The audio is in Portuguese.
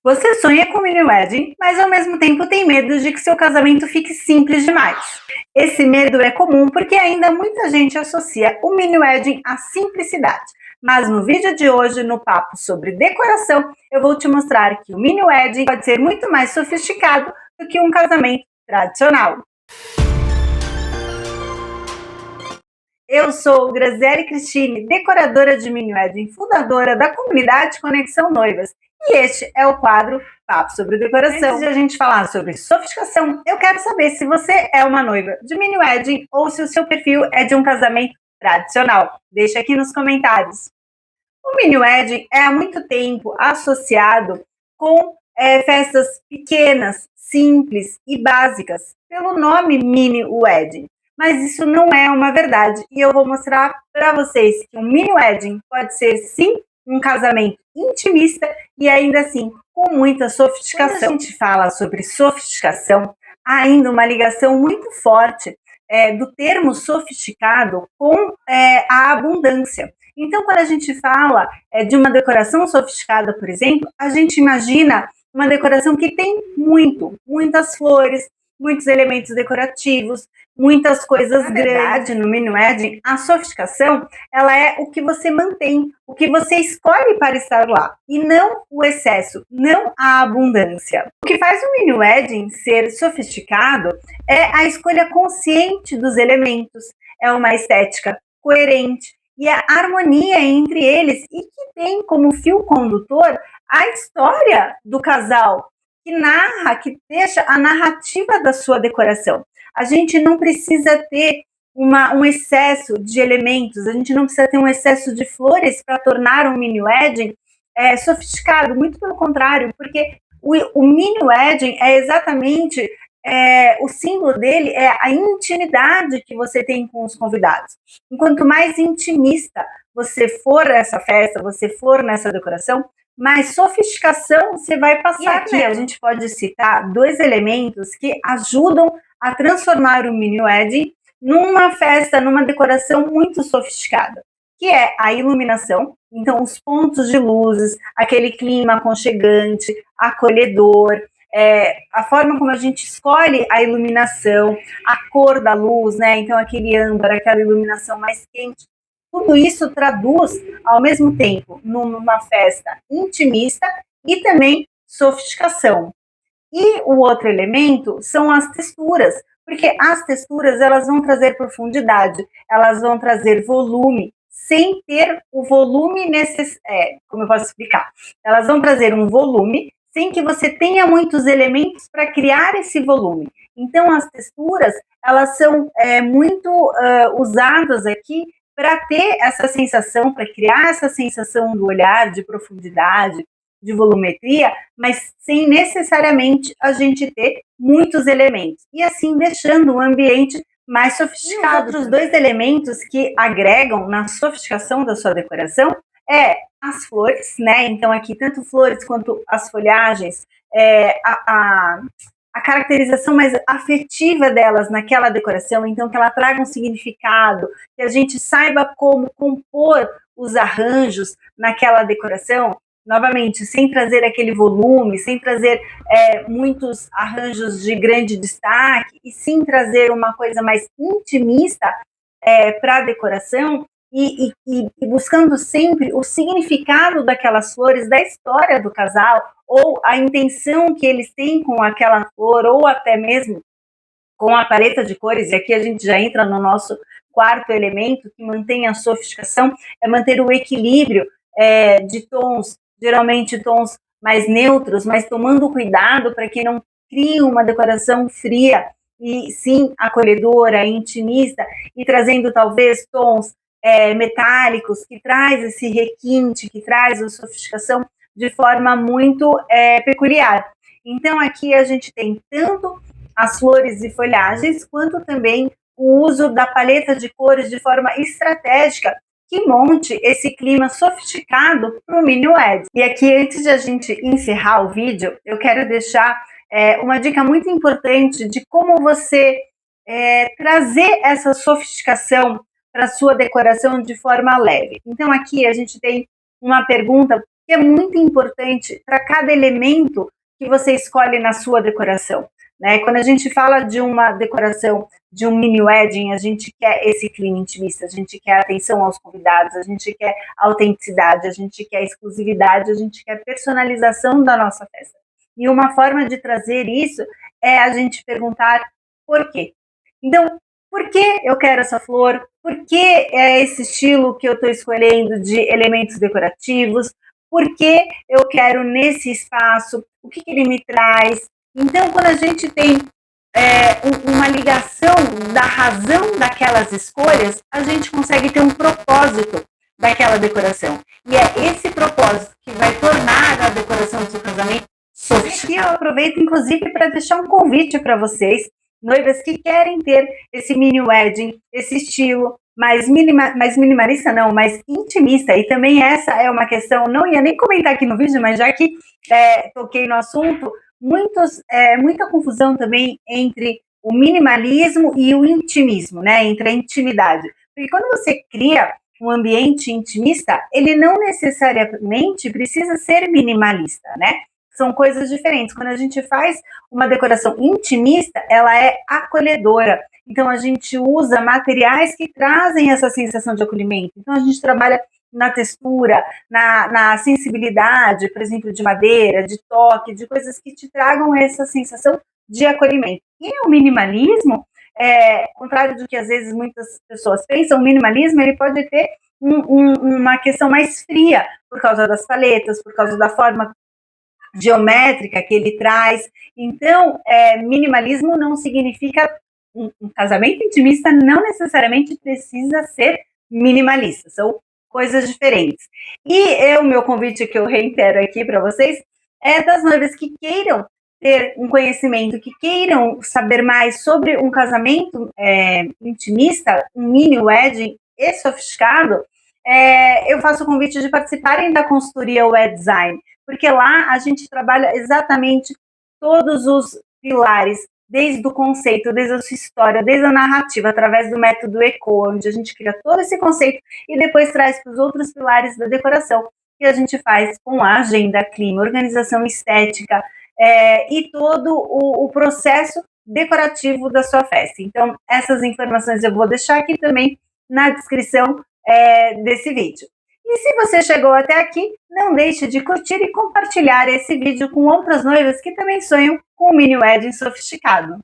Você sonha com mini wedding, mas ao mesmo tempo tem medo de que seu casamento fique simples demais. Esse medo é comum porque ainda muita gente associa o mini wedding à simplicidade. Mas no vídeo de hoje, no papo sobre decoração, eu vou te mostrar que o mini wedding pode ser muito mais sofisticado do que um casamento tradicional. Eu sou Graziele Cristine, decoradora de mini wedding, fundadora da comunidade Conexão Noivas. E este é o quadro Papo sobre Decoração. Antes de a gente falar sobre sofisticação, eu quero saber se você é uma noiva de mini wedding ou se o seu perfil é de um casamento tradicional. Deixa aqui nos comentários. O mini wedding é há muito tempo associado com festas pequenas, simples e básicas, pelo nome mini wedding. Mas isso não é uma verdade e eu vou mostrar para vocês que um mini wedding pode ser sim um casamento intimista e ainda assim com muita sofisticação. Quando a gente fala sobre sofisticação, há ainda uma ligação muito forte do termo sofisticado com a abundância. Então, quando a gente fala de uma decoração sofisticada, por exemplo, a gente imagina uma decoração que tem muitas flores, muitos elementos decorativos, muitas coisas grandes. No mini wedding, a sofisticação, ela é o que você mantém, o que você escolhe para estar lá, e não o excesso, não a abundância. O que faz o mini wedding ser sofisticado é a escolha consciente dos elementos, é uma estética coerente e a harmonia entre eles e que tem como fio condutor a história do casal, que deixa a narrativa da sua decoração. A gente não precisa ter um excesso de elementos, a gente não precisa ter um excesso de flores para tornar um mini wedding sofisticado, muito pelo contrário, porque o mini wedding é exatamente, o símbolo dele é a intimidade que você tem com os convidados. Enquanto mais intimista você for nessa festa, você for nessa decoração, mais sofisticação você vai passar. E aqui a gente pode citar dois elementos que ajudam a transformar o mini wedding numa festa, numa decoração muito sofisticada, que é a iluminação. Então, os pontos de luzes, aquele clima aconchegante, acolhedor, a forma como a gente escolhe a iluminação, a cor da luz, né? Então, aquele âmbar, aquela iluminação mais quente. Tudo isso traduz, ao mesmo tempo, numa festa intimista e também sofisticação. E o outro elemento são as texturas, porque as texturas elas vão trazer profundidade, elas vão trazer volume, sem ter o volume necessário. Como eu posso explicar? Elas vão trazer um volume sem que você tenha muitos elementos para criar esse volume. Então, as texturas elas são muito usadas aqui para ter essa sensação, para criar essa sensação do olhar, de profundidade, de volumetria, mas sem necessariamente a gente ter muitos elementos. E assim deixando o ambiente mais sofisticado. E os outros dois elementos que agregam na sofisticação da sua decoração é as flores, né? Então aqui tanto flores quanto as folhagens, a caracterização mais afetiva delas naquela decoração, então que ela traga um significado, que a gente saiba como compor os arranjos naquela decoração, novamente, sem trazer aquele volume, sem trazer muitos arranjos de grande destaque, e sim trazer uma coisa mais intimista para a decoração, e buscando sempre o significado daquelas flores, da história do casal, ou a intenção que eles têm com aquela flor, ou até mesmo com a paleta de cores. E aqui a gente já entra no nosso quarto elemento, que mantém a sofisticação, é manter o equilíbrio de tons, geralmente tons mais neutros, mas tomando cuidado para que não crie uma decoração fria, e sim acolhedora, intimista, e trazendo talvez tons metálicos, que traz esse requinte, que traz a sofisticação de forma muito peculiar. Então aqui a gente tem tanto as flores e folhagens, quanto também o uso da paleta de cores de forma estratégica, que monte esse clima sofisticado para o mini wedding. E aqui, antes de a gente encerrar o vídeo, eu quero deixar uma dica muito importante de como você trazer essa sofisticação para a sua decoração de forma leve. Então aqui a gente tem uma pergunta que é muito importante para cada elemento que você escolhe na sua decoração, né? Quando a gente fala de uma decoração, de um mini wedding, a gente quer esse clima intimista, a gente quer atenção aos convidados, a gente quer autenticidade, a gente quer exclusividade, a gente quer personalização da nossa festa. E uma forma de trazer isso é a gente perguntar por quê. Então, por que eu quero essa flor? Por que é esse estilo que eu estou escolhendo de elementos decorativos? Por que eu quero nesse espaço? O que ele me traz? Então, quando a gente tem uma ligação da razão daquelas escolhas, a gente consegue ter um propósito daquela decoração. E é esse propósito que vai tornar a decoração do seu casamento sofisticada. E eu aproveito, inclusive, para deixar um convite para vocês, noivas que querem ter esse mini wedding, esse estilo mais minimalista, não, mais intimista. E também essa é uma questão, não ia nem comentar aqui no vídeo, mas já que toquei no assunto, muita confusão também entre o minimalismo e o intimismo, né? Entre a intimidade. Porque quando você cria um ambiente intimista, ele não necessariamente precisa ser minimalista, né? São coisas diferentes. Quando a gente faz uma decoração intimista, ela é acolhedora. Então, a gente usa materiais que trazem essa sensação de acolhimento. Então, a gente trabalha na textura, na sensibilidade, por exemplo, de madeira, de toque, de coisas que te tragam essa sensação de acolhimento. E o minimalismo, contrário do que às vezes muitas pessoas pensam, o minimalismo ele pode ter uma questão mais fria, por causa das paletas, por causa da forma geométrica que ele traz. Então, minimalismo não significa um casamento intimista não necessariamente precisa ser minimalista, são coisas diferentes. E o meu convite que eu reitero aqui para vocês é das noivas que queiram ter um conhecimento, que queiram saber mais sobre um casamento intimista, um mini wedding e sofisticado, eu faço o convite de participarem da consultoria Wed Design, porque lá a gente trabalha exatamente todos os pilares, desde o conceito, desde a sua história, desde a narrativa, através do método ECO, onde a gente cria todo esse conceito e depois traz para os outros pilares da decoração, que a gente faz com a agenda, clima, organização estética e todo o processo decorativo da sua festa. Então, essas informações eu vou deixar aqui também na descrição desse vídeo. E se você chegou até aqui, não deixe de curtir e compartilhar esse vídeo com outras noivas que também sonham com um mini wedding sofisticado.